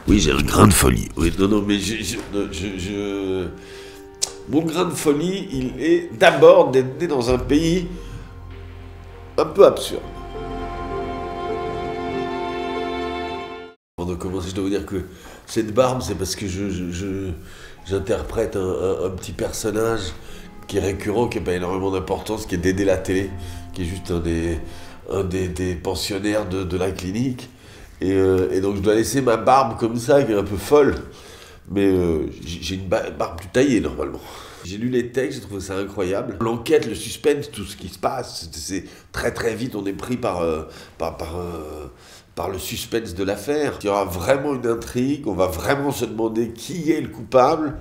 Oui, j'ai un grain de folie. Oui, non, mais mon grain de folie, il est d'abord d'être né dans un pays un peu absurde. Avant de commencer, je dois vous dire que cette barbe, c'est parce que j'interprète un petit personnage qui est récurrent, qui n'a pas énormément d'importance, qui est Dédé la télé, qui est juste un des pensionnaires de la clinique. Et donc je dois laisser ma barbe comme ça, qui est un peu folle. Mais j'ai une barbe plus taillée normalement. J'ai lu les textes, j'ai trouvé ça incroyable. L'enquête, le suspense, tout ce qui se passe, c'est très très vite, on est pris par le suspense de l'affaire. Il y aura vraiment une intrigue, on va vraiment se demander qui est le coupable,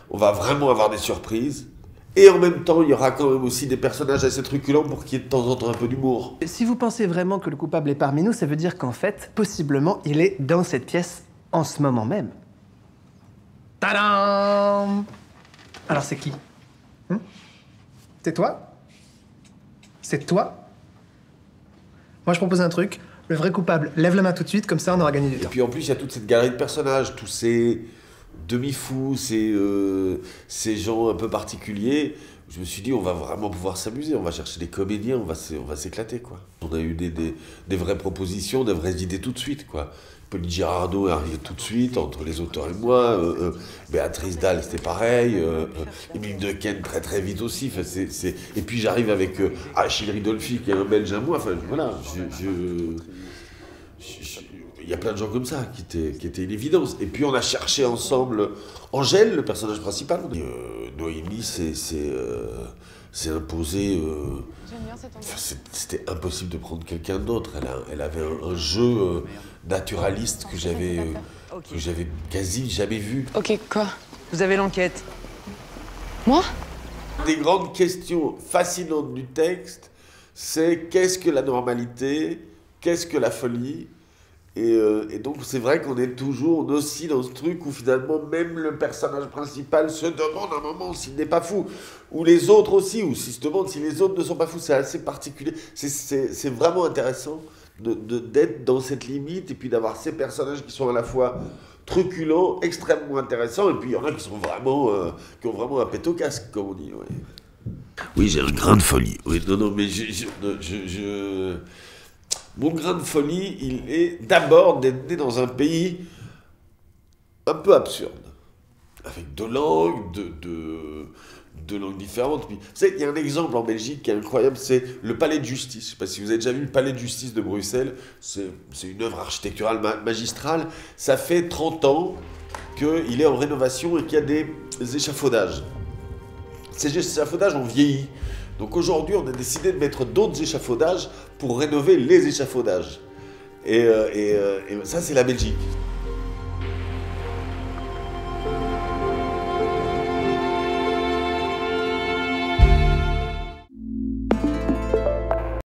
on va vraiment avoir des surprises. Et en même temps, il y aura quand même aussi des personnages assez truculents pour qu'il y ait de temps en temps un peu d'humour. Si vous pensez vraiment que le coupable est parmi nous, ça veut dire qu'en fait, possiblement, il est dans cette pièce en ce moment même. Tadam! Alors c'est qui? C'est toi? C'est toi? Moi je propose un truc, le vrai coupable lève la main tout de suite, comme ça on aura gagné du temps. Et puis en plus, il y a toute cette galerie de personnages, tous ces demi-fous, ces gens un peu particuliers. Je me suis dit, on va vraiment pouvoir s'amuser, on va chercher des comédiens, on va s'éclater, quoi. On a eu des vraies propositions, des vraies idées tout de suite, quoi. Pauline Girardot est arrivée tout de suite, entre les auteurs et moi. Béatrice Dalle, c'était pareil. Émile Dequesne, très très vite aussi. Enfin, Et puis j'arrive avec Achille Ridolfi, qui est un Belge à moi. Enfin, voilà, il y a plein de gens comme ça qui étaient une évidence. Et puis on a cherché ensemble Angèle, le personnage principal. Noémie s'est imposée. C'était impossible de prendre quelqu'un d'autre. Elle avait un jeu naturaliste que j'avais quasi jamais vu. Ok, quoi? Vous avez l'enquête. Moi? Des grandes questions fascinantes du texte, c'est qu'est-ce que la normalité, qu'est-ce que la folie? Et donc c'est vrai qu'on est toujours aussi dans ce truc où finalement même le personnage principal se demande un moment s'il n'est pas fou, ou les autres aussi, ou s'ils se demandent si les autres ne sont pas fous. C'est assez particulier, c'est vraiment intéressant d'être dans cette limite et puis d'avoir ces personnages qui sont à la fois truculents, extrêmement intéressants, et puis il y en a qui sont vraiment, qui ont vraiment un pet au casque, comme on dit. Ouais. Oui, j'ai un grain de folie. Oui, non, mais mon grain de folie, il est d'abord d'être né dans un pays un peu absurde, avec deux langues, deux langues différentes. Puis, vous savez, il y a un exemple en Belgique qui est incroyable, c'est le palais de justice. Je ne sais pas si vous avez déjà vu le palais de justice de Bruxelles, c'est une œuvre architecturale magistrale. Ça fait 30 ans qu'il est en rénovation et qu'il y a des échafaudages. Ces échafaudages ont vieilli. Donc aujourd'hui, on a décidé de mettre d'autres échafaudages pour rénover les échafaudages. Et ça, c'est la Belgique.